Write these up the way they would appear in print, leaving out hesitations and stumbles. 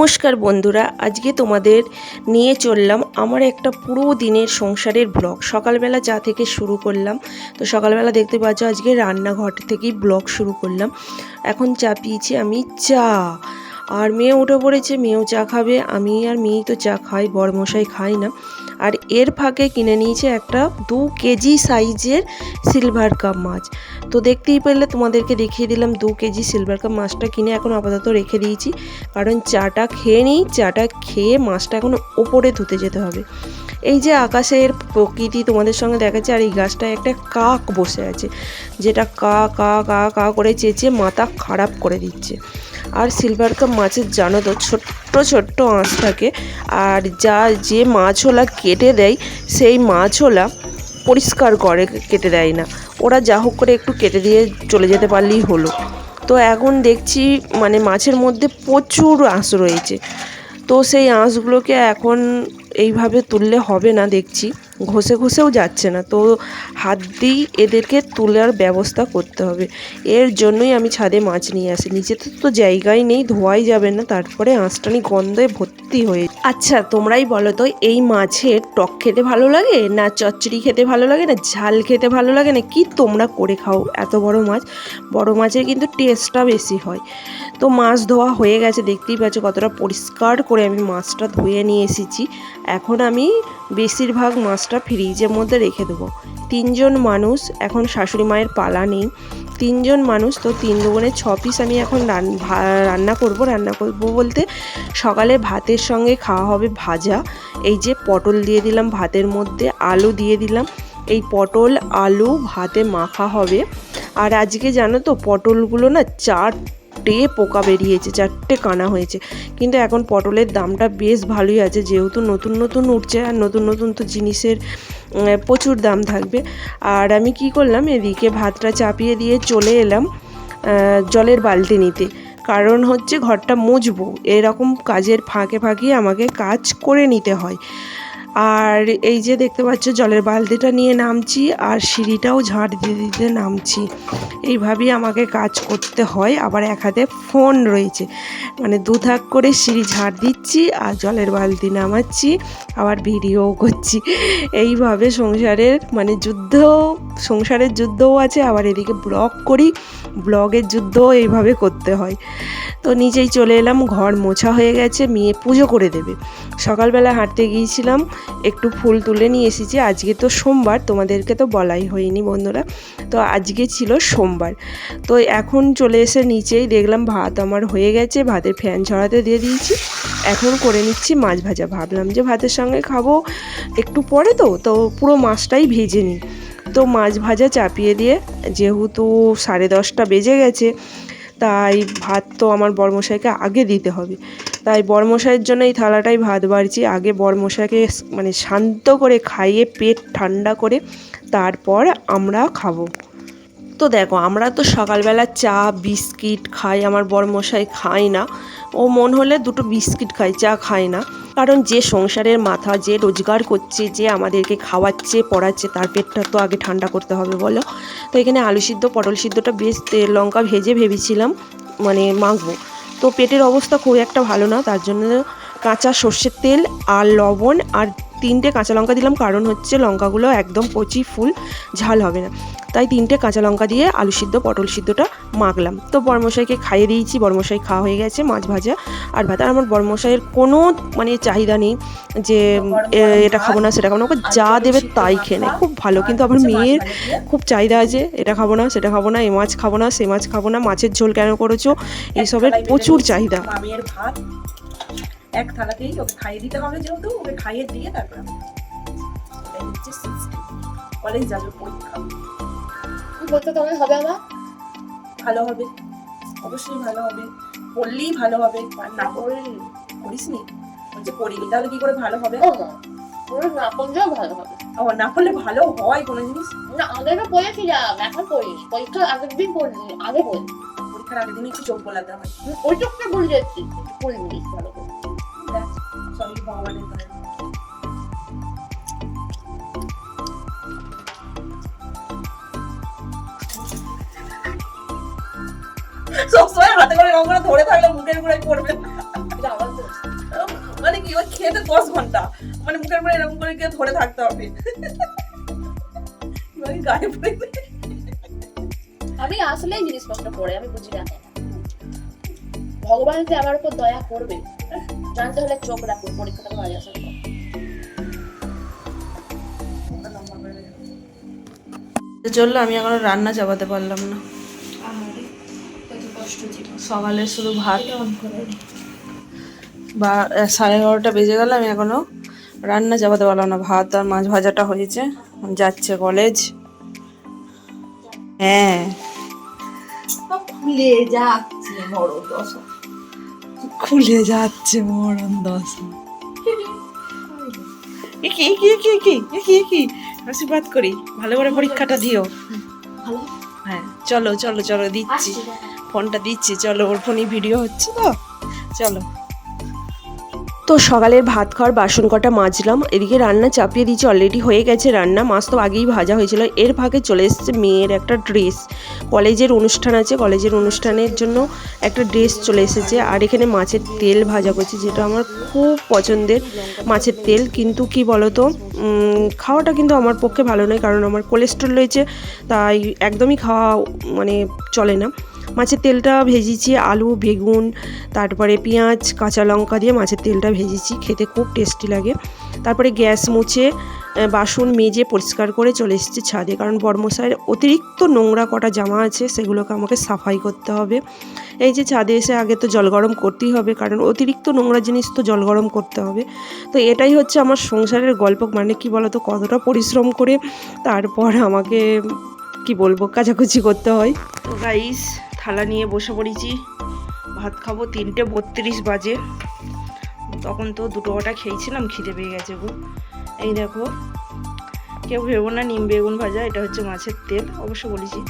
নমস্কার বন্ধুরা, আজকে তোমাদের নিয়ে চললাম আমার একটা পুরো দিনের সংসারের ব্লগ। সকালবেলা চা থেকে শুরু করলাম। তো সকালবেলা দেখতে পাচ্ছ আজকে রান্নাঘর থেকেই ব্লগ শুরু করলাম। এখন চা পিয়েছি আমি, চা। আর মেয়ে উঠে পড়েছে, মেয়েও চা খাবে। আমি আর মেয়েই তো চা খাই, বড়মশাই খাই না। আর এর ফাঁকে কিনে নিয়েছে একটা 2 কেজি সাইজের সিলভার কাপ মাছ। তো দেখতেই পেলে, তোমাদেরকে দেখিয়ে দিলাম 2 কেজি সিলভার কাপ মাছটা কিনে এখন আপাতত রেখে দিয়েছি, কারণ চাটা খেয়ে নিই। চাটা খেয়ে মাছটা এখন ওপরে ধুতে যেতে হবে। এই যে আকাশের প্রকৃতি তোমাদের সঙ্গে দেখাচ্ছে, আর এই গাছটায় একটা কাক বসে আছে, যেটা কা কা কা কা করে চেঁচিয়ে মাথা খারাপ করে দিচ্ছে। আর সিলভার কাপ মাছের জানো তো ছোট্ট ছোট্ট আঁশ থাকে, আর যে মাছওয়ালা কেটে দেয় সেই মাছওয়ালা পরিষ্কার করে, কেটে দেয় না। ওরা যা হোক করে একটু কেটে দিয়ে চলে যেতে পারলেই হলো। তো এখন দেখছি মানে মাছের মধ্যে প্রচুর আঁশ রয়েছে। তো সেই আঁশগুলোকে এখন এইভাবে তুললে হবে না, দেখছি ঘষে ঘষেও যাচ্ছে না। তো হাত দিয়েই এদেরকে তোলার ব্যবস্থা করতে হবে। এর জন্যই আমি ছাদে মাছ নিয়ে আসি। নিচে তো জায়গাই নেই, ধোয়াই যাবে না, তারপরে আঁশটানি গন্ধে ভর্তি হয়ে। আচ্ছা তোমরাই বলো তো, এই মাছের টক খেতে ভালো লাগে, না চচ্চড়ি খেতে ভালো লাগে, না ঝাল খেতে ভালো লাগে, না কি তোমরা করে খাও? এত বড় মাছ, বড় মাছের কিন্তু টেস্টটা বেশি হয়। তো মাছ ধোয়া হয়ে গেছে, দেখতেই পাচ্ছ কতটা পরিষ্কার করে আমি মাছটা ধুয়ে নিয়ে এসেছি। এখন আমি বেশিরভাগ মাছটা ফ্রিজের মধ্যে রেখে দেবো। 3 জন মানুষ, এখন শাশুড়ি মায়ের পালা নেই, 3 জন মানুষ, তো 3 দুগুণে 6 পিস আমি এখন রান্না করব বলতে সকালে ভাতের সঙ্গে খাওয়া হবে ভাজা। এই যে পটল দিয়ে দিলাম ভাতের মধ্যে, আলু দিয়ে দিলাম, এই পটল আলু ভাতে মাখা হবে। আর আজকে জানো তো পটলগুলো না 4টে পোকা বেরিয়েছে, 4টে কানা হয়েছে। কিন্তু এখন পটলের দামটা বেশ ভালোই আছে, যেহেতু নতুন নতুন উঠছে, আর নতুন নতুন তো জিনিসের প্রচুর দাম থাকবে। আর আমি কি করলাম, এদিকে ভাতটা চাপিয়ে দিয়ে চলে এলাম জলের বালতি নিতে, কারণ হচ্ছে ঘরটা মুছবো। এরকম কাজের ফাঁকে ফাঁকে আমাকে কাজ করে নিতে হয়। আর এই যে দেখতে পাচ্ছ জলের বালতিটা নিয়ে নামছি, আর সিঁড়িটাও ঝাঁট দিয়ে দিতে নামছি। এইভাবেই আমাকে কাজ করতে হয়। আবার এক হাতে ফোন রয়েছে, মানে 2 থাক করে সিঁড়ি ঝাঁট দিচ্ছি আর জলের বালতি নামাচ্ছি, আবার ভিডিও করছি। এইভাবে সংসারের মানে সংসারের যুদ্ধও আছে, আবার এদিকে ব্লগ করি, ব্লগের যুদ্ধও এইভাবে করতে হয়। তো নিচেই চলে এলাম, ঘর মোছা হয়ে গেছে, মেয়ে পুজো করে দেবে। সকালবেলা হাঁটতে গিয়েছিলাম, একটু ফুল তুলে নিয়ে এসেছি। আজকে তো সোমবার, তোমাদেরকে তো বলাই হয়নি বন্ধুরা, তো আজকে ছিল সোমবার। তো এখন চলে এসে নিচেই দেখলাম ভাত আমার হয়ে গেছে, ভাতের ফ্যান ঝরাতে দিয়ে দিয়েছি। এখন করে নিচ্ছি মাছ ভাজা। ভাবলাম যে ভাতের সঙ্গে খাবো একটু পরে, তো পুরো মাছটাই ভেজে নিই। তো মাছ ভাজা চাপিয়ে দিয়ে, যেহেতু 10:30 বেজে গেছে, তাই ভাত তো আমার বড়মশাইকে আগে দিতে হবে। তাই বড়মশাইয়ের জন্য এই থালাটাই ভাত বাড়ছি। আগে বড়মশাইকে মানে শান্ত করে খাইয়ে পেট ঠান্ডা করে তারপর আমরা খাবো। তো দেখো, আমরা তো সকালবেলা চা বিস্কিট খাই, আমার বড়মশাই খায় না। ও মন হলে 2টো বিস্কিট খায়, চা খায় না। কারণ যে সংসারের মাথা, যে রোজগার করছে, যে আমাদেরকে খাওয়াচ্ছে পড়াচ্ছে, তার পেটটা তো আগে ঠান্ডা করতে হবে বলো। তো এখানে আলু সিদ্ধ পটল সিদ্ধটা বেশ তেল লঙ্কা ভেজে ভেবেছিলাম মানে মাখবো। তো পেটের অবস্থা খুব একটা ভালো না, তার জন্য কাঁচা সর্ষের তেল আর লবণ আর 3টে কাঁচা লঙ্কা দিলাম, কারণ হচ্ছে লঙ্কাগুলো একদম কচি, ফুল ঝাল হবে না। তাই 3টে কাঁচা লঙ্কা দিয়ে আলু সিদ্ধ পটল সিদ্ধটা মাখলাম। তো বড়মশাইকে খাইয়ে দিয়েছি, বড়মশাই খাওয়া হয়ে গেছে মাছ ভাজা আর ভাত। আর আমার বড়মশাইয়ের কোনো মানে চাহিদা নেই যে এটা খাবো না সেটা খাবো না, ওকে যা দেবে তাই খেয়ে নেয়, খুব ভালো। কিন্তু আমার মেয়ের খুব চাহিদা আছে, এটা খাবো না সেটা খাবো না, এ মাছ খাবো না সে মাছ খাবো না, মাছের ঝোল কেন করেছো, এইসবের প্রচুর চাহিদা। মামের ভাত এক থালাতেই ওকে খাইয়ে দিতে হবে, যেহেতু ওকে খাইয়ে দিয়ে তারপর কলেজ যাবে, পরীক্ষা বলতে তোমার হবে আমার ভালো হবে, অবশ্যই ভালো হবে, পড়লেই ভালো হবে। আর না পড়লে করিস নি, বলছে পড়িনি, তাহলে কি করে ভালো হবে? না পড়লেও ভালো হবে। ও না পড়লে ভালো হয় কোনো জিনিস? না আগে তো পড়েছিলাম, এখন পড়িনি। পরীক্ষার আগের দিন পড়িনি, আগে পড়ি। পরীক্ষার আগের দিন একটু চোখ বোলাতে হয়। ওই চোখটা ভুলে যাচ্ছি, পড়িনি ভালো করে। সবই ভগবানের দয়া। সবসময় হাতে করে রঙগুলো ধরে থাকলে মুখের উপরে পড়বে। এটা আমার দোষ। খেতে 10 ঘন্টা, মানে মুখের উপরে এরকম করে কে ধরে থাকতে হবে। এবারে গায়ে পড়ে আমি আসলেই জিনিসপত্র পড়ে আমি বুঝি না কেন। ভগবান যে আমার উপর দয়া করবে জানতে হলে চোখ রাখুন পরীক্ষাটা ভালো আসার পর। চললো, আমি এখনো রান্না চাপাতে পারলাম না। সকালে শুধু ভাত বা 11:30 বেজে গেল, আমি এখনো রান্না চাপাতে পারলাম না। ভাত আর মাছ ভাজাটা হয়েছে, যাচ্ছে কলেজ। হ্যাঁ, খুলে যাচ্ছে বড় দশা। খুলে যাচ্ছে মরণ দশা। কি কি কি কি কি কি আশীর্বাদ করি, ভালো করে পরীক্ষাটা দিও। ভালো হ্যাঁ চলো চলো চলো, দিচ্ছি ফোনটা দিচ্ছি, চলো। ওর ফোনই ভিডিও হচ্ছে তো, চলো। তো সকালের ভাত খাওয়ার বাসন কটা মাজলাম, এদিকে রান্না চাপিয়ে দিয়েছি, অলরেডি হয়ে গেছে রান্না। মাছ তো আগেই ভাজা হয়েছিল। এর ফাঁকে চলে এসেছে মেয়ের একটা ড্রেস, কলেজের অনুষ্ঠান আছে, কলেজের অনুষ্ঠানের জন্য একটা ড্রেস চলে এসেছে। আর এখানে মাছের তেল ভাজা করছি, যেটা আমার খুব পছন্দের মাছের তেল। কিন্তু কি বলতো, খাওয়াটা কিন্তু আমার পক্ষে ভালো নয়, কারণ আমার কোলেস্ট্রল রয়েছে, তাই একদমই খাওয়া মানে চলে না। মাছের তেলটা ভেজেছি আলু, বেগুন, তারপরে পেঁয়াজ, কাঁচা লঙ্কা দিয়ে মাছের তেলটা ভেজেছি, খেতে খুব টেস্টি লাগে। তারপরে গ্যাস মুছে বাসন মেজে পরিষ্কার করে চলে এসেছি ছাদে, কারণ বর্মশাইয়ের অতিরিক্ত নোংরা কটা জামা আছে, সেগুলোকে আমাকে সাফাই করতে হবে। এই যে ছাদে এসে আগে তো জল গরম করতেই হবে, কারণ অতিরিক্ত নোংরা জিনিস তো জল গরম করতে হবে। তো এটাই হচ্ছে আমার সংসারের গল্প, মানে কি বলতো, কতটা পরিশ্রম করে তারপর আমাকে কি বলবো কাচাকুচি করতে হয়। তো গাইস, থালা নিয়ে বসে পড়েছি, ভাত খাবো। 3:32 বাজে, তখন তো 2 ওটা খেয়েছিলাম, খিদে পেয়ে গেছে গো। এই দেখো, কেউ ভেবো না নিম বেগুন ভাজা, এটা হচ্ছে মাছের তেল, অবশ্য বলেছি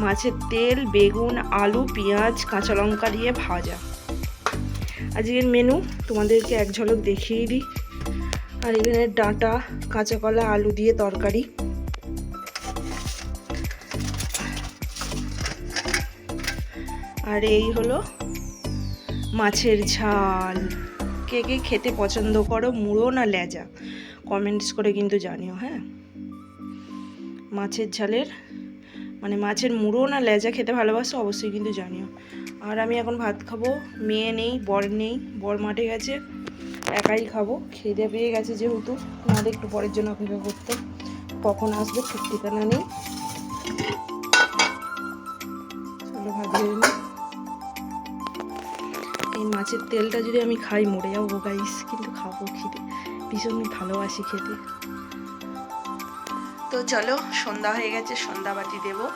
মাছের তেল, বেগুন, আলু, পেঁয়াজ, কাঁচা লঙ্কা দিয়ে ভাজা। আজকের মেনু তোমাদেরকে এক ঝলক দেখিয়ে দিই। আর এখানে ডাঁটা, কাঁচা কলা, আলু দিয়ে তরকারি। আর এই হলো মাছের ঝাল। কে কে খেতে পছন্দ করো, মুড়ো না লেজা, কমেন্টস করে কিন্তু জানিও। হ্যাঁ, মাছের ঝালের মানে মাছের মুড়ো না লেজা খেতে ভালোবাসো, অবশ্যই কিন্তু জানিও। আর আমি এখন ভাত খাবো, মেয়ে নেই, বর নেই, বর মাঠে গেছে, একাই খাবো। খিদে পেয়ে গেছে যেহেতু, নাহলে একটু পরের জন্য অপেক্ষা করতে, কখন আসবে ঠিক ঠিকানা নেই। চলো ভাত ধরে নিই। এই মাছের তেলটা যদি আমি খাই মরে যাবো গাইস, কিন্তু খাবো, খিদে ভীষণ ভালোবাসি খেতে। তো চলো, সন্ধ্যা হয়ে গেছে, সন্ধ্যা বাতি দেবো।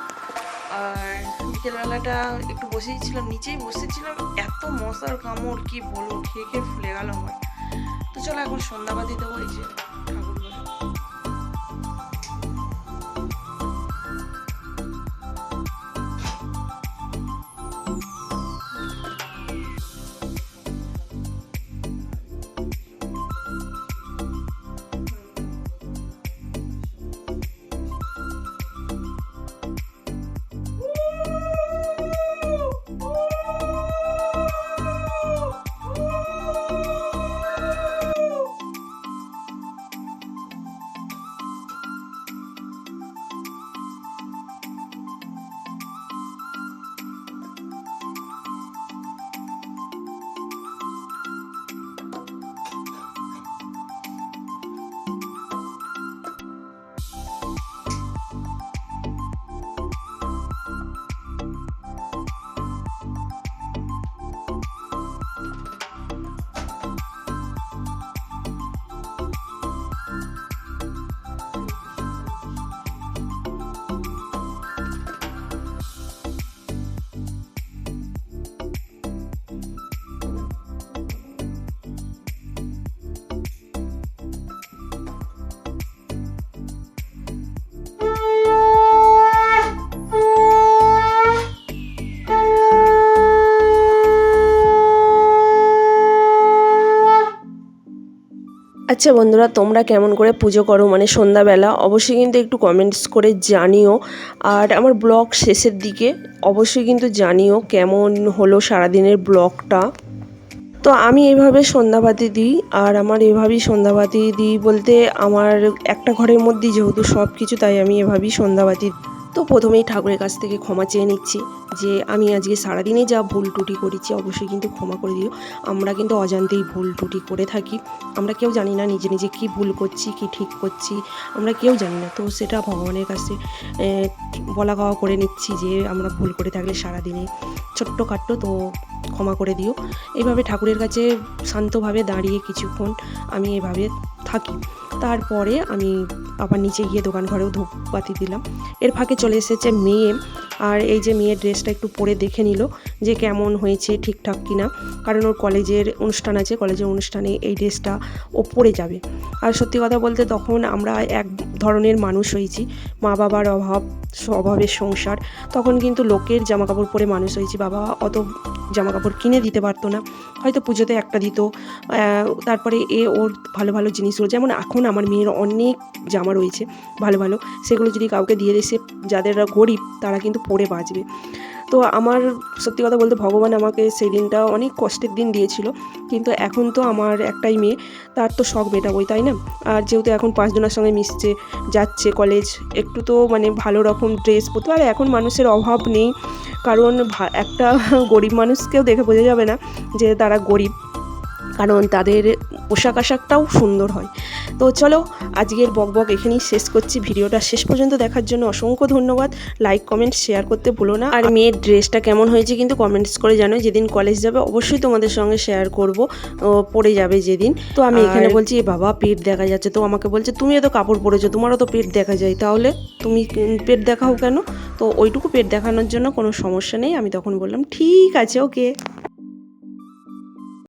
আর বিকেলবেলাটা একটু বসেছিলাম, নিচেই বসেছিলাম, এত মশার কামড় কি বলবো, খেয়ে খেয়ে ফুলে গেল আমার। তো চলো এখন সন্ধ্যা বাতি দেবো। এই যে ঠাকুর ঘরে। আচ্ছা বন্ধুরা, তোমরা কেমন করে পুজো করো মানে সন্ধ্যাবেলা, অবশ্যই কিন্তু একটু কমেন্টস করে জানিও। আর আমার ব্লগ শেষের দিকে অবশ্যই কিন্তু জানিও কেমন হলো সারাদিনের ব্লগটা। তো আমি এইভাবে সন্ধ্যাবাতি দিই, আর আমার এভাবেই সন্ধ্যাবাতি দিই বলতে আমার একটা ঘরের মধ্যেই যেহেতু সব কিছু, তাই আমি এভাবেই সন্ধ্যাবাতি। তো প্রথমেই ঠাকুরের কাছ থেকে ক্ষমা চেয়ে নিচ্ছি যে আমি আজকে সারাদিনে যা ভুল ত্রুটি করেছি অবশ্যই কিন্তু ক্ষমা করে দিও। আমরা কিন্তু অজান্তেই ভুল ত্রুটি করে থাকি, আমরা কেউ জানি না নিজে নিজে কী ভুল করছি কী ঠিক করছি, আমরা কেউ জানি না। তো সেটা ভগবানের কাছে বলা গাওয়া করে নিচ্ছি যে আমরা ভুল করে থাকলে সারাদিনে ছোট্টখাট্টো, তো ক্ষমা করে দিও। এইভাবে ঠাকুরের কাছে শান্তভাবে দাঁড়িয়ে কিছুক্ষণ আমি এভাবে থাকি। তারপরে আমি আবার নিচে গিয়ে দোকান ঘরেও ধূপবাতি দিলাম। এর ফাঁকে চলে এসেছে মেয়ে, আর এই যে মেয়ের ড্রেসটা একটু পরে দেখে নিল যে কেমন হয়েছে, ঠিকঠাক কিনা, কারণ ওর কলেজের অনুষ্ঠান আছে, কলেজের অনুষ্ঠানে এই ড্রেসটা ও পরে যাবে। আর সত্যি কথা বলতে তখন আমরা এক ধরনের মানুষ হয়েছি, মা বাবার অভাবের সংসার, তখন কিন্তু লোকের জামাকাপড় পরে মানুষ হয়েছি। বাবা অত জামাকাপড় কিনে দিতে পারতো না, হয়তো পুজোতে একটা দিত, তারপরে ওর ভালো ভালো জিনিসগুলো, যেমন এখন আমার মেয়ের অনেক জামা রয়েছে ভালো ভালো, সেগুলো যদি কাউকে দিয়ে দেয়, যাদের গরিব তারা কিন্তু পরে বাঁচবে। তো আমার সত্যি কথা বলতে ভগবান আমাকে সেই দিনটা অনেক কষ্টের দিন দিয়েছিল, কিন্তু এখন তো আমার একটাই মেয়ে, তার তো শখ মেটাবোই, তাই না? আর যেহেতু এখন 5 জনের সঙ্গে মিশছে, যাচ্ছে কলেজ, একটু তো মানে ভালো রকম ড্রেস পরতে। আর এখন মানুষের অভাব নেই, কারণ একটা গরিব মানুষকেও দেখে বোঝা যাবে না যে তারা গরিব, কারণ তাদের পোশাক আশাকটাও সুন্দর হয়। তো চলো আজকের বকবক এখানেই শেষ করছি। ভিডিওটা শেষ পর্যন্ত দেখার জন্য অসংখ্য ধন্যবাদ। লাইক কমেন্ট শেয়ার করতে ভুলো না। আর মেয়ের ড্রেসটা কেমন হয়েছে কিন্তু কমেন্টস করে জানো। যেদিন কলেজ যাবে অবশ্যই তোমাদের সঙ্গে শেয়ার করব, পরে যাবে যেদিন। তো আমি এখানে বলছি বাবা পেট দেখা যাচ্ছে, তো আমাকে বলছে তুমি এত কাপড় পরেছো, তোমারও তো পেট দেখা যায়, তাহলে তুমি পেট দেখাও কেন? তো ওইটুকু পেট দেখানোর জন্য কোনো সমস্যা নেই। আমি তখন বললাম ঠিক আছে, ওকে।